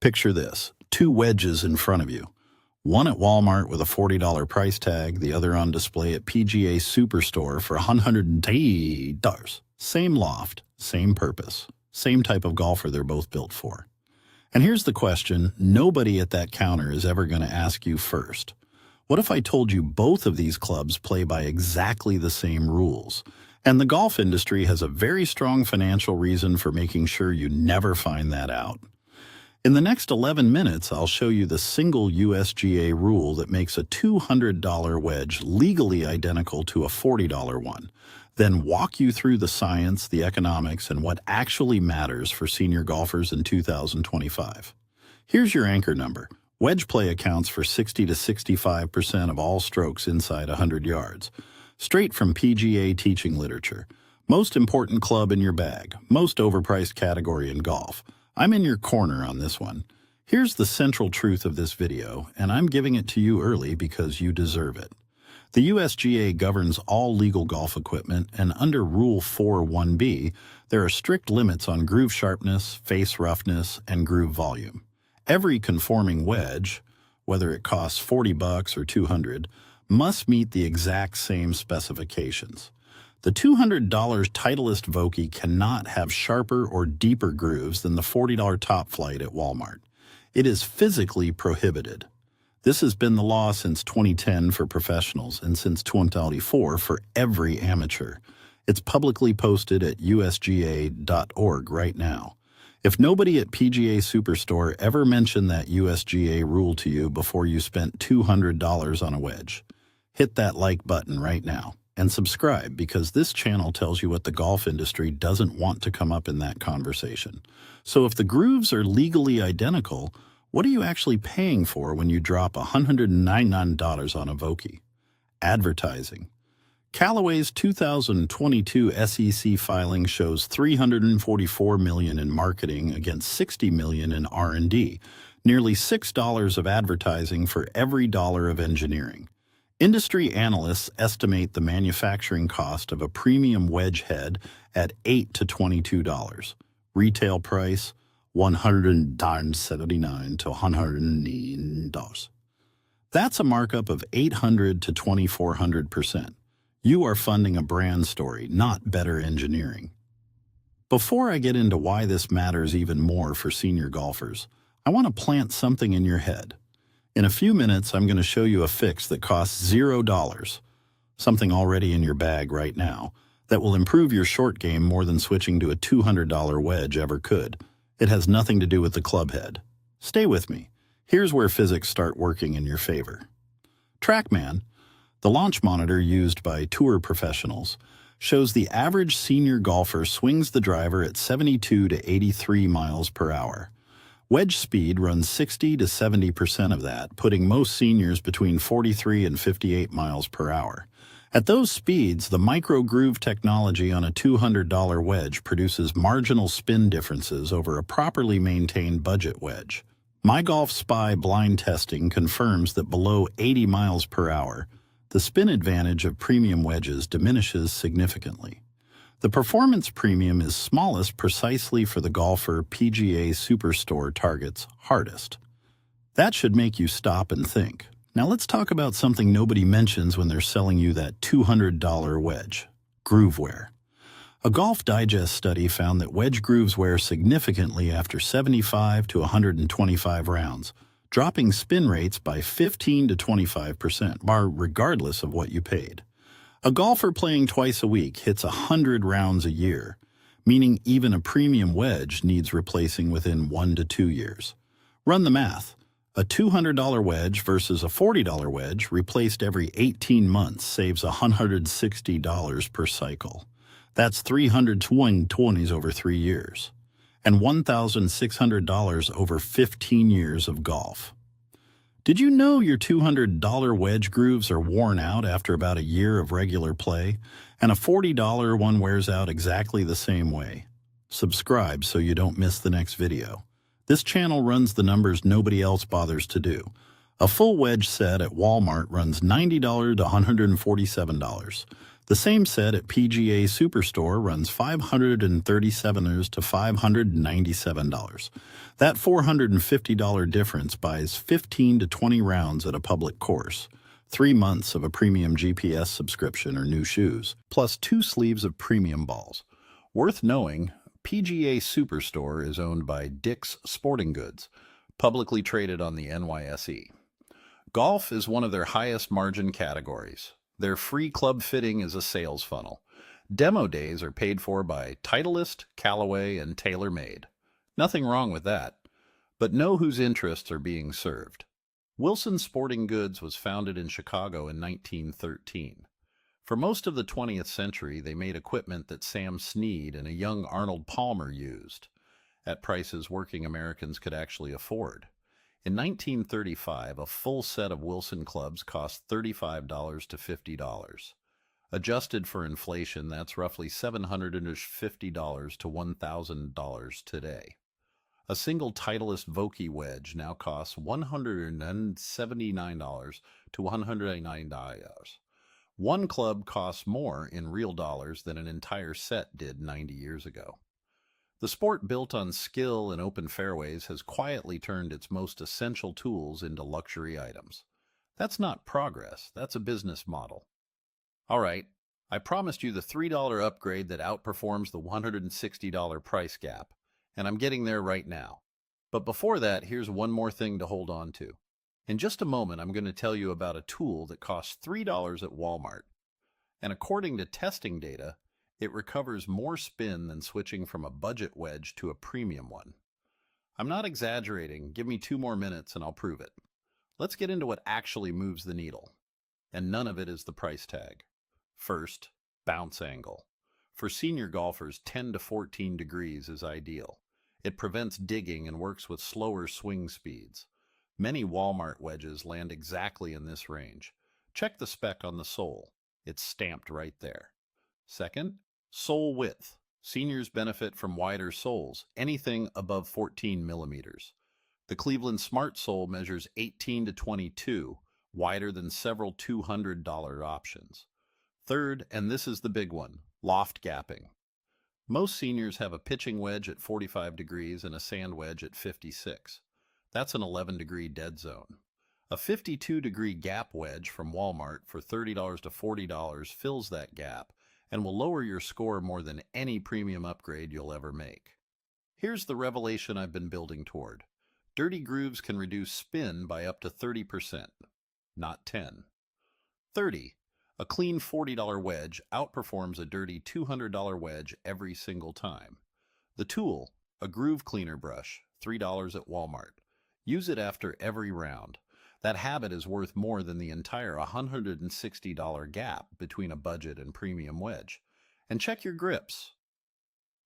Picture this, two wedges in front of you. One at Walmart with a $40 price tag, the other on display at PGA Superstore for $180. Same loft, same purpose, same type of golfer they're both built for. And here's the question nobody at that counter is ever going to ask you first. What if I told you both of these clubs play by exactly the same rules? And the golf industry has a very strong financial reason for making sure you never find that out. In the next 11 minutes, I'll show you the single USGA rule that makes a $200 wedge legally identical to a $40 one, then walk you through the science, the economics, and what actually matters for senior golfers in 2025. Here's your anchor number. Wedge play accounts for 60 to 65% of all strokes inside 100 yards. Straight from PGA teaching literature. Most important club in your bag. Most overpriced category in golf. I'm in your corner on this one. Here's the central truth of this video, and I'm giving it to you early because you deserve it. The USGA governs all legal golf equipment, and under Rule 4.1b, there are strict limits on groove sharpness, face roughness, and groove volume. Every conforming wedge, whether it costs $40 or $200, must meet the exact same specifications. The $200 Titleist Vokey cannot have sharper or deeper grooves than the $40 top Flite at Walmart. It is physically prohibited. This has been the law since 2010 for professionals and since 2024 for every amateur. It's publicly posted at USGA.org right now. If nobody at PGA Superstore ever mentioned that USGA rule to you before you spent $200 on a wedge, hit that like button right now. And subscribe because this channel tells you what the golf industry doesn't want to come up in that conversation. So if the grooves are legally identical, what are you actually paying for when you drop $199 on a Vokey? Advertising. Callaway's 2022 SEC filing shows $344 million in marketing against $60 million in R&D, nearly $6 of advertising for every dollar of engineering. Industry analysts estimate the manufacturing cost of a premium wedge head at $8 to $22. Retail price, $179 to $109. That's a markup of 800 to 2,400%. You are funding a brand story, not better engineering. Before I get into why this matters even more for senior golfers, I want to plant something in your head. In a few minutes, I'm going to show you a fix that costs $0, something already in your bag right now, that will improve your short game more than switching to a $200 wedge ever could. It has nothing to do with the club head. Stay with me. Here's where physics start working in your favor. TrackMan, the launch monitor used by tour professionals, shows the average senior golfer swings the driver at 72 to 83 miles per hour. Wedge speed runs 60 to 70% of that, putting most seniors between 43 and 58 miles per hour. At those speeds, the micro-groove technology on a $200 wedge produces marginal spin differences over a properly maintained budget wedge. MyGolfSpy blind testing confirms that below 80 miles per hour, the spin advantage of premium wedges diminishes significantly. The performance premium is smallest precisely for the golfer PGA Superstore targets hardest. That should make you stop and think. Now let's talk about something nobody mentions when they're selling you that $200 wedge, groove wear. A Golf Digest study found that wedge grooves wear significantly after 75 to 125 rounds, dropping spin rates by 15 to 25%, regardless of what you paid. A golfer playing twice a week hits 100 rounds a year, meaning even a premium wedge needs replacing within 1 to 2 years. Run the math. A $200 wedge versus a $40 wedge replaced every 18 months saves $160 per cycle. That's $320 over 3 years, and $1,600 over 15 years of golf. Did you know your $200 wedge grooves are worn out after about a year of regular play, and a $40 one wears out exactly the same way? Subscribe so you don't miss the next video. This channel runs the numbers nobody else bothers to do. A full wedge set at Walmart runs $90 to $147. The same set at PGA Superstore runs $537 to $597. That $450 difference buys 15 to 20 rounds at a public course, 3 months of a premium GPS subscription or new shoes, plus 2 sleeves of premium balls. Worth knowing, PGA Superstore is owned by Dick's Sporting Goods, publicly traded on the NYSE. Golf is one of their highest margin categories. Their free club fitting is a sales funnel. Demo days are paid for by Titleist, Callaway, and TaylorMade. Nothing wrong with that, but know whose interests are being served. Wilson Sporting Goods was founded in Chicago in 1913. For most of the 20th century, they made equipment that Sam Snead and a young Arnold Palmer used, at prices working Americans could actually afford. In 1935, a full set of Wilson clubs cost $35 to $50. Adjusted for inflation, that's roughly $750 to $1,000 today. A single Titleist Vokey wedge now costs $179 to $199. One club costs more in real dollars than an entire set did 90 years ago. The sport built on skill and open fairways has quietly turned its most essential tools into luxury items. That's not progress, that's a business model. All right, I promised you the $3 upgrade that outperforms the $160 price gap, and I'm getting there right now. But before that, here's one more thing to hold on to. In just a moment, I'm going to tell you about a tool that costs $3 at Walmart, and according to testing data, it recovers more spin than switching from a budget wedge to a premium one. I'm not exaggerating. Give me 2 more minutes and I'll prove it. Let's get into what actually moves the needle. And none of it is the price tag. First, bounce angle. For senior golfers, 10 to 14 degrees is ideal. It prevents digging and works with slower swing speeds. Many Walmart wedges land exactly in this range. Check the spec on the sole. It's stamped right there. Second, sole width. Seniors benefit from wider soles, anything above 14 millimeters. The Cleveland Smart Sole measures 18 to 22, wider than several $200 options. Third, and this is the big one, loft gapping. Most seniors have a pitching wedge at 45 degrees and a sand wedge at 56. That's an 11-degree dead zone. A 52-degree gap wedge from Walmart for $30 to $40 fills that gap and will lower your score more than any premium upgrade you'll ever make. Here's the revelation I've been building toward. Dirty grooves can reduce spin by up to 30%, not 10. 30. A clean $40 wedge outperforms a dirty $200 wedge every single time. The tool, a groove cleaner brush, $3 at Walmart. Use it after every round. That habit is worth more than the entire $160 gap between a budget and premium wedge. And check your grips.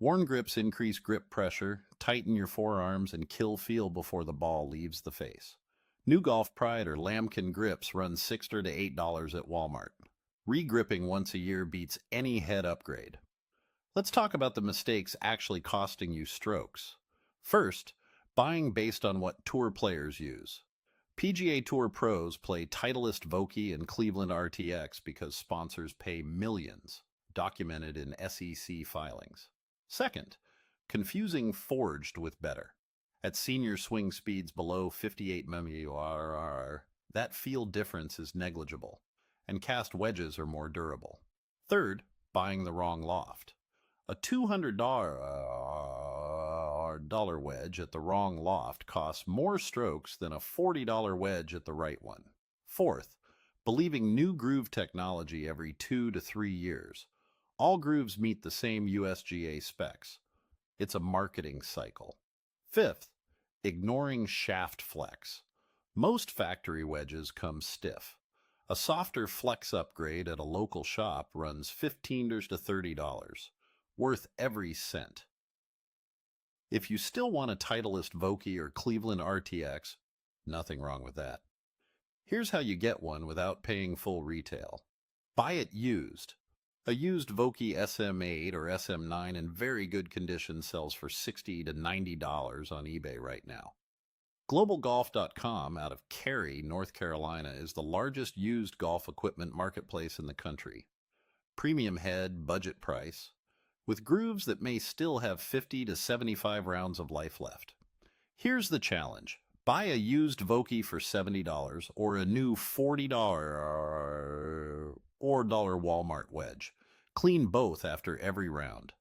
Worn grips increase grip pressure, tighten your forearms, and kill feel before the ball leaves the face. New Golf Pride or Lambkin grips run $6 to $8 at Walmart. Re-gripping once a year beats any head upgrade. Let's talk about the mistakes actually costing you strokes. First, buying based on what tour players use. PGA Tour pros play Titleist Vokey and Cleveland RTX because sponsors pay millions, documented in SEC filings. Second, confusing forged with better. At senior swing speeds below 58 mph, that field difference is negligible, and cast wedges are more durable. Third, buying the wrong loft. A $200 wedge at the wrong loft costs more strokes than a $40 wedge at the right one. Fourth, believing new groove technology every 2 to 3 years. All grooves meet the same USGA specs. It's a marketing cycle. Fifth, ignoring shaft flex. Most factory wedges come stiff. A softer flex upgrade at a local shop runs $15 to $30. Worth every cent. If you still want a Titleist Vokey or Cleveland RTX, nothing wrong with that. Here's how you get one without paying full retail. Buy it used. A used Vokey SM8 or SM9 in very good condition sells for $60 to $90 on eBay right now. GlobalGolf.com out of Cary, North Carolina is the largest used golf equipment marketplace in the country. premium head, budget price, with grooves that may still have 50 to 75 rounds of life left. Here's the challenge. Buy a used Vokey for $70 or a new $40 or Walmart wedge. Clean both after every round.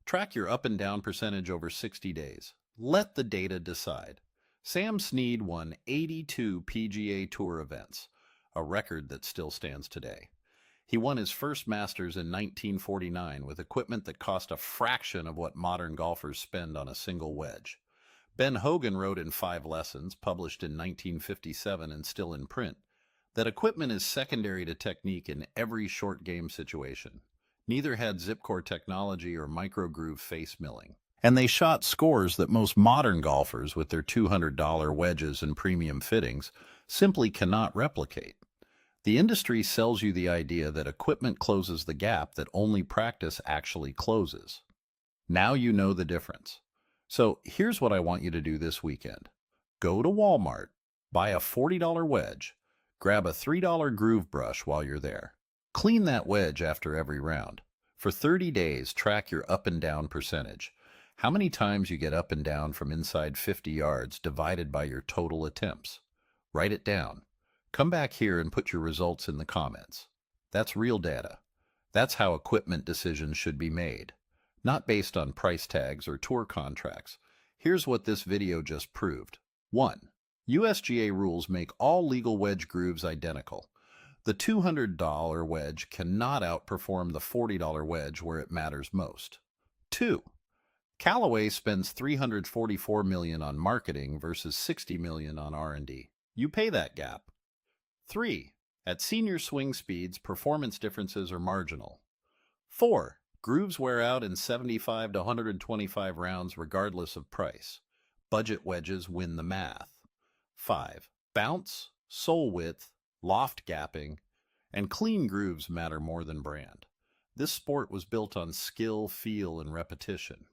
Track your up and down percentage over 60 days. Let the data decide. Sam Snead won 82 PGA Tour events, a record that still stands today. He won his first Masters in 1949 with equipment that cost a fraction of what modern golfers spend on a single wedge. Ben Hogan wrote in 5 Lessons, published in 1957 and still in print, that equipment is secondary to technique in every short game situation. Neither had Zipcore technology or microgroove face milling. And they shot scores that most modern golfers with their $200 wedges and premium fittings simply cannot replicate. The industry sells you the idea that equipment closes the gap that only practice actually closes. Now you know the difference. So here's what I want you to do this weekend. Go to Walmart, buy a $40 wedge, grab a $3 groove brush while you're there. Clean that wedge after every round. For 30 days, track your up and down percentage. How many times you get up and down from inside 50 yards divided by your total attempts. Write it down. Come back here and put your results in the comments. That's real data. That's how equipment decisions should be made. Not based on price tags or tour contracts. Here's what this video just proved. 1. USGA rules make all legal wedge grooves identical. The $200 wedge cannot outperform the $40 wedge where it matters most. 2. Callaway spends $344 million on marketing versus $60 million on R&D. You pay that gap. 3. At senior swing speeds, performance differences are marginal. 4. Grooves wear out in 75 to 125 rounds regardless of price. Budget wedges win the math. 5. Bounce, sole width, loft gapping, and clean grooves matter more than brand. This sport was built on skill, feel, and repetition.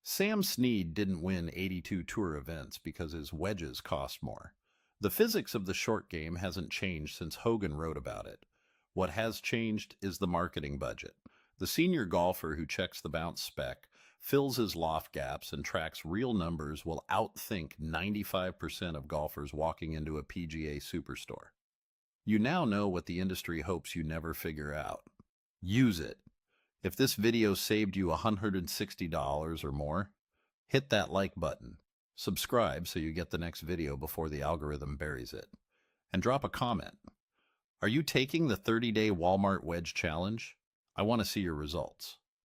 Sam Snead didn't win 82 tour events because his wedges cost more. The physics of the short game hasn't changed since Hogan wrote about it. What has changed is the marketing budget. The senior golfer who checks the bounce spec, fills his loft gaps, and tracks real numbers will outthink 95% of golfers walking into a PGA Superstore. You now know what the industry hopes you never figure out. Use it. If this video saved you $160 or more, hit that like button. Subscribe so you get the next video before the algorithm buries it. And drop a comment. Are you taking the 30-day Walmart wedge challenge? I want to see your results.